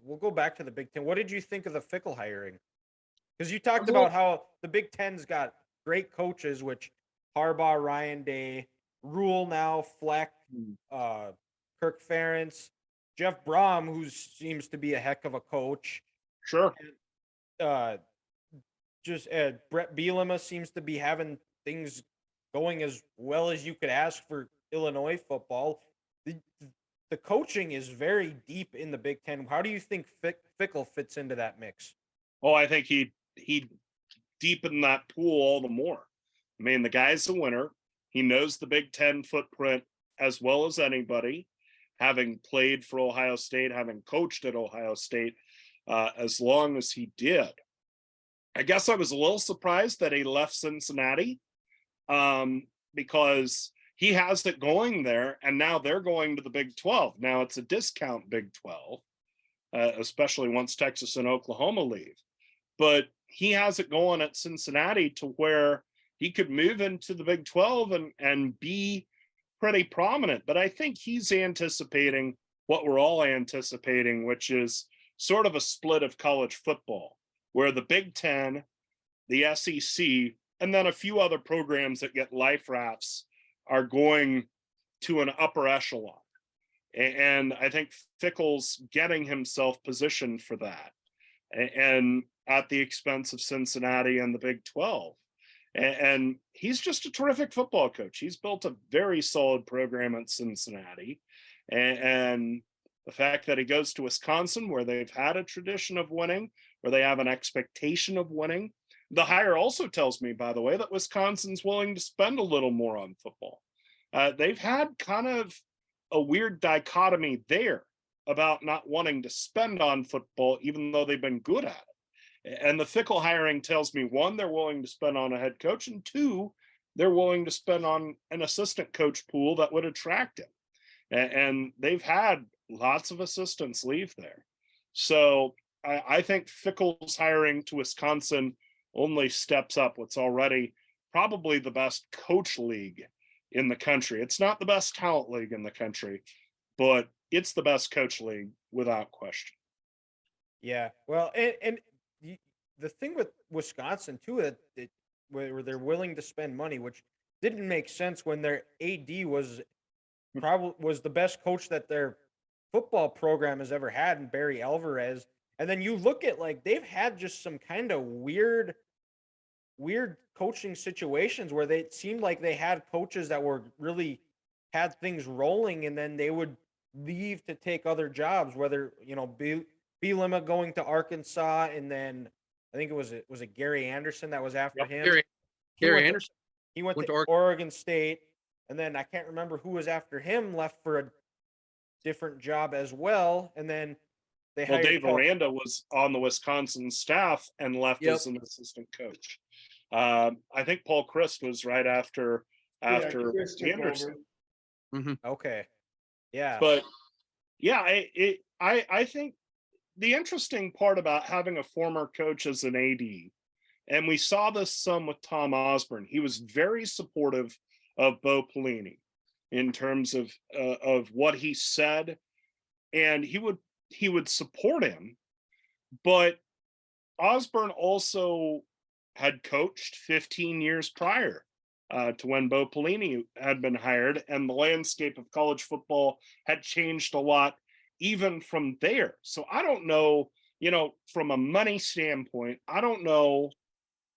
we'll go back to the Big Ten. What did you think of the Fickell hiring? Because you talked was a little about how the Big Ten's got great coaches, which Harbaugh, Ryan Day, Rhule now, Fleck, uh, Kirk Ferentz, Jeff Brom, who seems to be a heck of a coach. sure. Uh, just Brett Bielema seems to be having things going as well as you could ask for Illinois football. The, the coaching is very deep in the Big Ten. How do you think Fickle fits into that mix? Oh, I think he deepened that pool all the more. I mean, the guy's a winner. He knows the Big Ten footprint as well as anybody, having played for Ohio State, having coached at Ohio State as long as he did. I guess I was a little surprised that he left Cincinnati because he has it going there, and now they're going to the Big 12. Now it's a discount Big 12, especially once Texas and Oklahoma leave. But he has it going at Cincinnati to where he could move into the Big 12 and be pretty prominent. But I think he's anticipating what we're all anticipating, which is sort of a split of college football, where the Big 10, the SEC, and then a few other programs that get life rafts are going to an upper echelon. And I think Fickell's getting himself positioned for that, and at the expense of Cincinnati and the Big 12. And he's just a terrific football coach. He's built a very solid program at Cincinnati. And the fact that he goes to Wisconsin, where they've had a tradition of winning, where they have an expectation of winning. The hire also tells me, by the way, that Wisconsin's willing to spend a little more on football. They've had kind of a weird dichotomy there about not wanting to spend on football, even though they've been good at it. And the Fickell hiring tells me, one, they're willing to spend on a head coach, and two, they're willing to spend on an assistant coach pool that would attract him. And they've had lots of assistants leave there. So I think Fickell's hiring to Wisconsin only steps up what's already probably the best coach league in the country. It's not the best talent league in the country, but it's the best coach league without question. Yeah. Well, and the thing with Wisconsin too, where they're willing to spend money, which didn't make sense when their AD was the best coach that their football program has ever had, in Barry Alvarez. And then you look at, like, they've had just some kind of weird coaching situations where it seemed like they had coaches that were really had things rolling, and then they would leave to take other jobs, whether, Bielema going to Arkansas, and then I think was it Gary Anderson that was after him. Gary Anderson. He went to Oregon State, and then I can't remember who was after him, left for a different job as well, and then Dave Aranda was on the Wisconsin staff and left as an assistant coach. I think Paul Christ was right after Anderson. Mm-hmm. Okay, yeah, but yeah, I think the interesting part about having a former coach as an AD, and we saw this some with Tom Osborne, he was very supportive of Bo Pelini in terms of what he said, and he would support him. But Osborne also had coached 15 years prior to when Bo Pelini had been hired, and the landscape of college football had changed a lot even from there. So I don't know, from a money standpoint, I don't know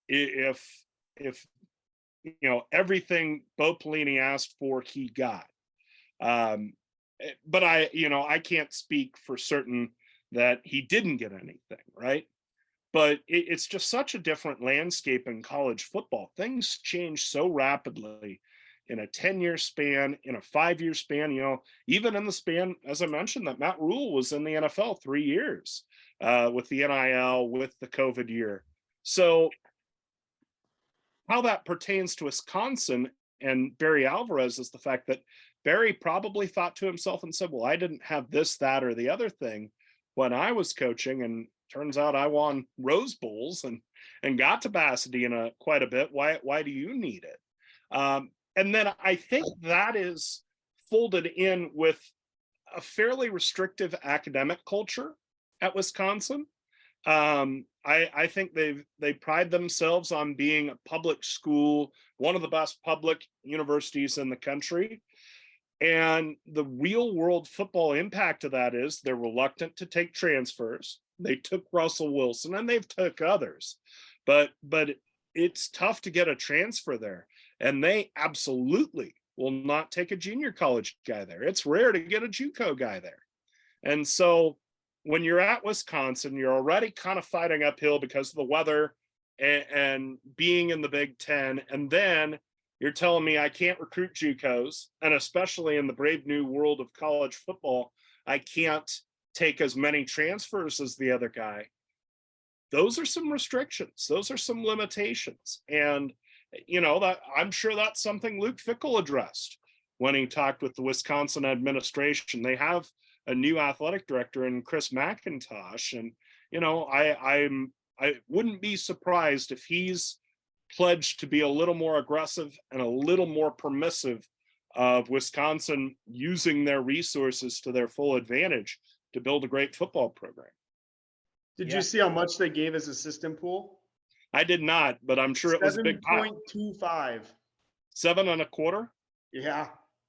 if everything Bo Pelini asked for, he got. But I can't speak for certain that he didn't get anything, right? But it's just such a different landscape in college football. Things change so rapidly in a 10-year span, in a 5-year span, even in the span, as I mentioned, that Matt Rhule was in the NFL 3 years with the NIL, with the COVID year. So how that pertains to Wisconsin and Barry Alvarez is the fact that Barry probably thought to himself and said, well, I didn't have this, that, or the other thing when I was coaching, and turns out I won Rose Bowls and got to Pasadena quite a bit. Why do you need it? And then I think that is folded in with a fairly restrictive academic culture at Wisconsin. I think they pride themselves on being a public school, one of the best public universities in the country. And the real world football impact of that is they're reluctant to take transfers. They took Russell Wilson and they've took others, but it's tough to get a transfer there. And they absolutely will not take a junior college guy there. It's rare to get a JUCO guy there. And so when you're at Wisconsin, you're already kind of fighting uphill because of the weather and being in the Big Ten. And then you're telling me I can't recruit JUCOs, and especially in the brave new world of college football, I can't take as many transfers as the other guy. Those are some restrictions. Those are some limitations. And, that I'm sure that's something Luke Fickell addressed when he talked with the Wisconsin administration. They have a new athletic director in Chris McIntosh. And, I wouldn't be surprised if he's pledged to be a little more aggressive and a little more permissive of Wisconsin using their resources to their full advantage to build a great football program. Did you see how much they gave as assistant pool? I did not, but I'm sure it was a big pile. 7.25. 7.25. Yeah.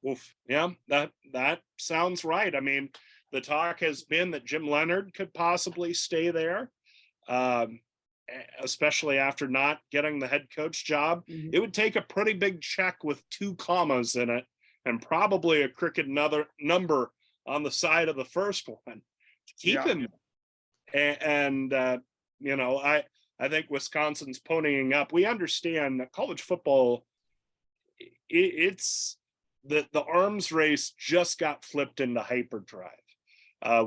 Oof. Yeah, that sounds right. I mean, the talk has been that Jim Leonard could possibly stay there, especially after not getting the head coach job. It would take a pretty big check with 2 commas in it and probably a crooked number on the side of the first one to keep him. And I think Wisconsin's ponying up. We understand that college football, it's the arms race just got flipped into hyperdrive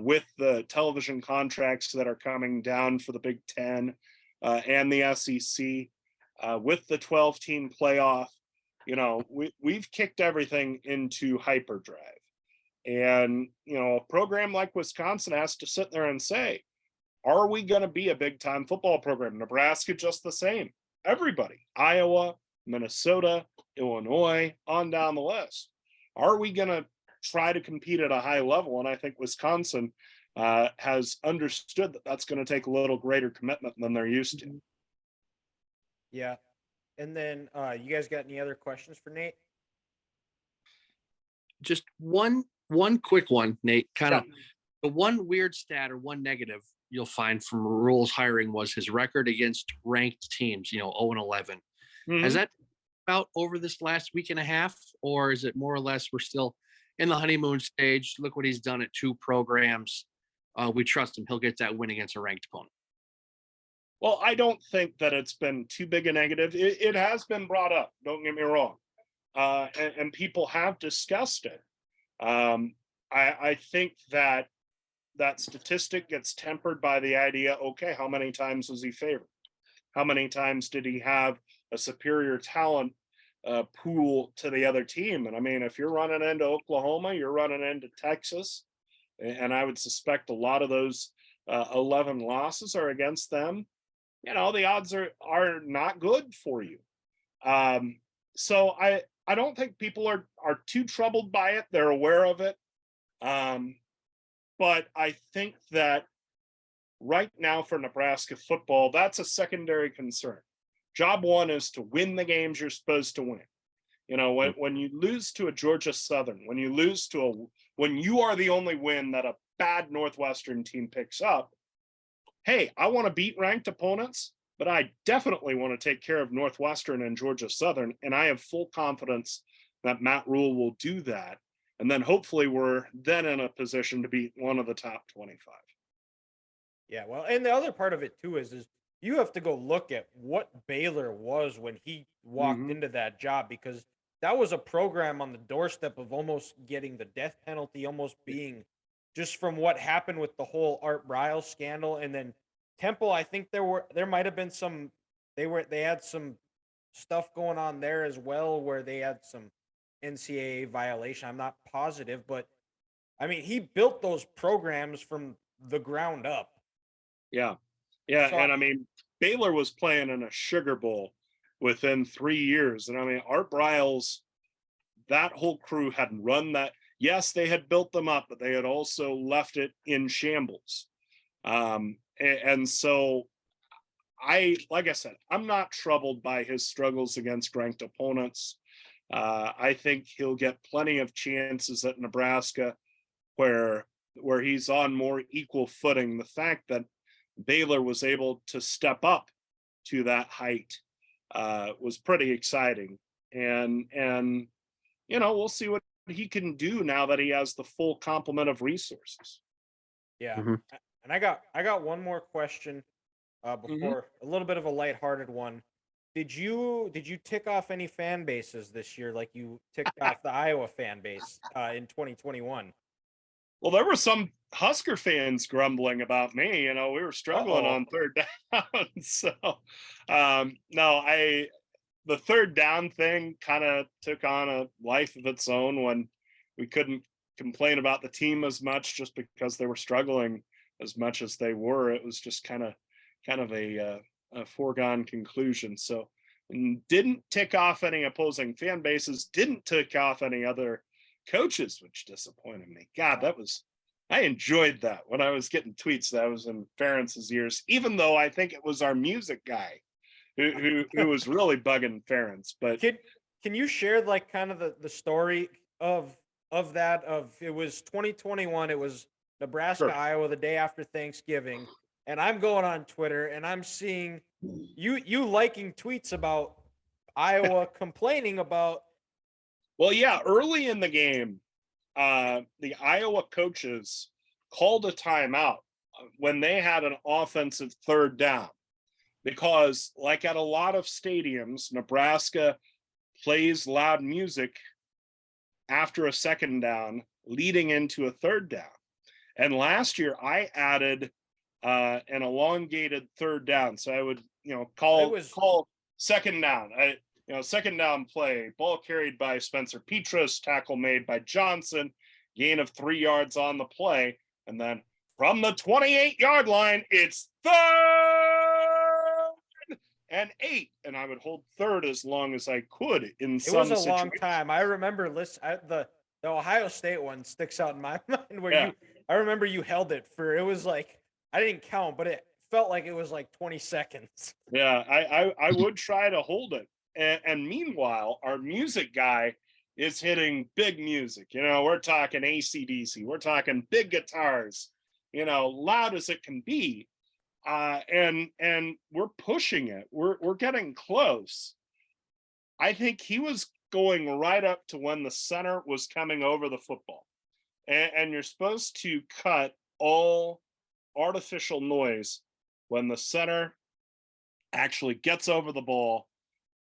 with the television contracts that are coming down for the Big Ten and the SEC, with the 12-team playoff. We've kicked everything into hyperdrive. And, a program like Wisconsin has to sit there and say, are we going to be a big time football program? Nebraska, just the same. Everybody, Iowa, Minnesota, Illinois, on down the list. Are we going to try to compete at a high level? And I think Wisconsin has understood that that's going to take a little greater commitment than they're used to. Yeah. And then you guys got any other questions for Nate? Just one quick one, Nate. Kind of the one weird stat or one negative you'll find from Rhule's hiring was his record against ranked teams, 0-11. Has that about over this last week and a half, or is it more or less we're still in the honeymoon stage? Look what he's done at 2 programs. We trust him. He'll get that win against a ranked opponent. Well, I don't think that it's been too big a negative. It has been brought up, don't get me wrong. And people have discussed it. I think that statistic gets tempered by the idea, okay, how many times was he favored? How many times did he have a superior talent pool to the other team? And I mean, if you're running into Oklahoma, you're running into Texas, and I would suspect a lot of those 11 losses are against them. The odds are not good for you. So I don't think people are too troubled by it. They're aware of it. But I think that right now for Nebraska football, that's a secondary concern. Job one is to win the games you're supposed to win. When you lose to a Georgia Southern, when you are the only win that a bad Northwestern team picks up, hey, I want to beat ranked opponents, but I definitely want to take care of Northwestern and Georgia Southern. And I have full confidence that Matt Rhule will do that. And then hopefully we're then in a position to be one of the top 25. Yeah, well, and the other part of it too is you have to go look at what Baylor was when he walked into that job, because that was a program on the doorstep of almost getting the death penalty, almost being just from what happened with the whole Art Ryle scandal. And then Temple, I think there might have been some they had some stuff going on there as well where they had some NCAA violation. I'm not positive, but I mean, he built those programs from the ground up. Yeah. So, and I mean, Baylor was playing in a Sugar Bowl within 3 years. And I mean, Art Briles, that whole crew had run that. Yes, they had built them up, but they had also left it in shambles. And so like I said, I'm not troubled by his struggles against ranked opponents. I think he'll get plenty of chances at Nebraska where he's on more equal footing. The fact that Baylor was able to step up to that height was pretty exciting. And we'll see what he can do now that he has the full complement of resources. Yeah. Mhm. And I got one more question before a little bit of a lighthearted one. Did you tick off any fan bases this year like you ticked off the Iowa fan base in 2021? Well, there were some Husker fans grumbling about me. We were struggling on third down. So, no, the third down thing kind of took on a life of its own when we couldn't complain about the team as much just because they were struggling as much as they were. It was just kind of a foregone conclusion. So, didn't tick off any opposing fan bases, didn't tick off any other coaches, which disappointed me. God, I enjoyed that when I was getting tweets that was in Ferentz's ears, even though I think it was our music guy who was really bugging Ferentz. But can you share like kind of the story of that? It was 2021, it was Nebraska, Sure. Iowa the day after Thanksgiving, and I'm going on Twitter and I'm seeing you liking tweets about Iowa complaining about. Well, yeah, early in the game, the Iowa coaches called a timeout when they had an offensive third down because, like at a lot of stadiums, Nebraska plays loud music after a second down, leading into a third down. And last year, I added an elongated third down, so I would call second down. Second down play, ball carried by Spencer Petras, tackle made by Johnson, gain of 3 yards on the play. And then from the 28-yard line, it's 3rd and 8. And I would hold third as long as I could in some It was a situations. long time. I remember the Ohio State one sticks out in my mind where I remember you held it for, it was like, I didn't count, but it felt like it was like 20 seconds. Yeah, I would try to hold it. And meanwhile, our music guy is hitting big music. We're talking AC/DC. We're talking big guitars, loud as it can be. And we're pushing it. We're getting close. I think he was going right up to when the center was coming over the football. And you're supposed to cut all artificial noise when the center actually gets over the ball,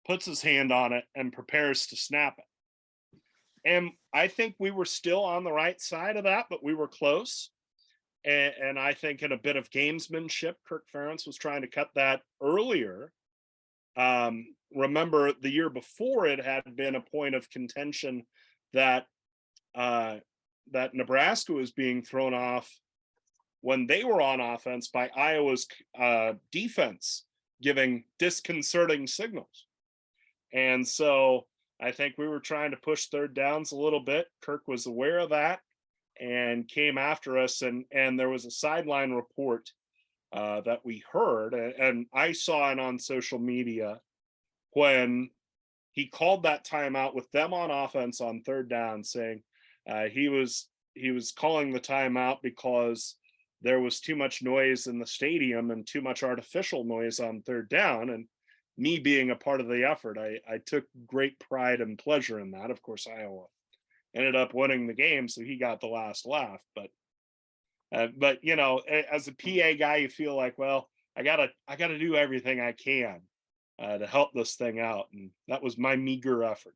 puts his hand on it, and prepares to snap it. And I think we were still on the right side of that, but we were close. And I think in a bit of gamesmanship, Kirk Ferentz was trying to cut that earlier. Remember, the year before, it had been a point of contention that Nebraska was being thrown off when they were on offense by Iowa's defense, giving disconcerting signals. And so I think we were trying to push third downs a little bit. Kirk was aware of that and came after us. And there was a sideline report that we heard, and I saw it on social media when he called that timeout with them on offense on third down, saying he was calling the timeout because there was too much noise in the stadium and too much artificial noise on third down. And me being a part of the effort, I took great pride and pleasure in that. Of course, Iowa ended up winning the game, so he got the last laugh. But as a PA guy, you feel like, well, I gotta do everything I can to help this thing out, and that was my meager effort.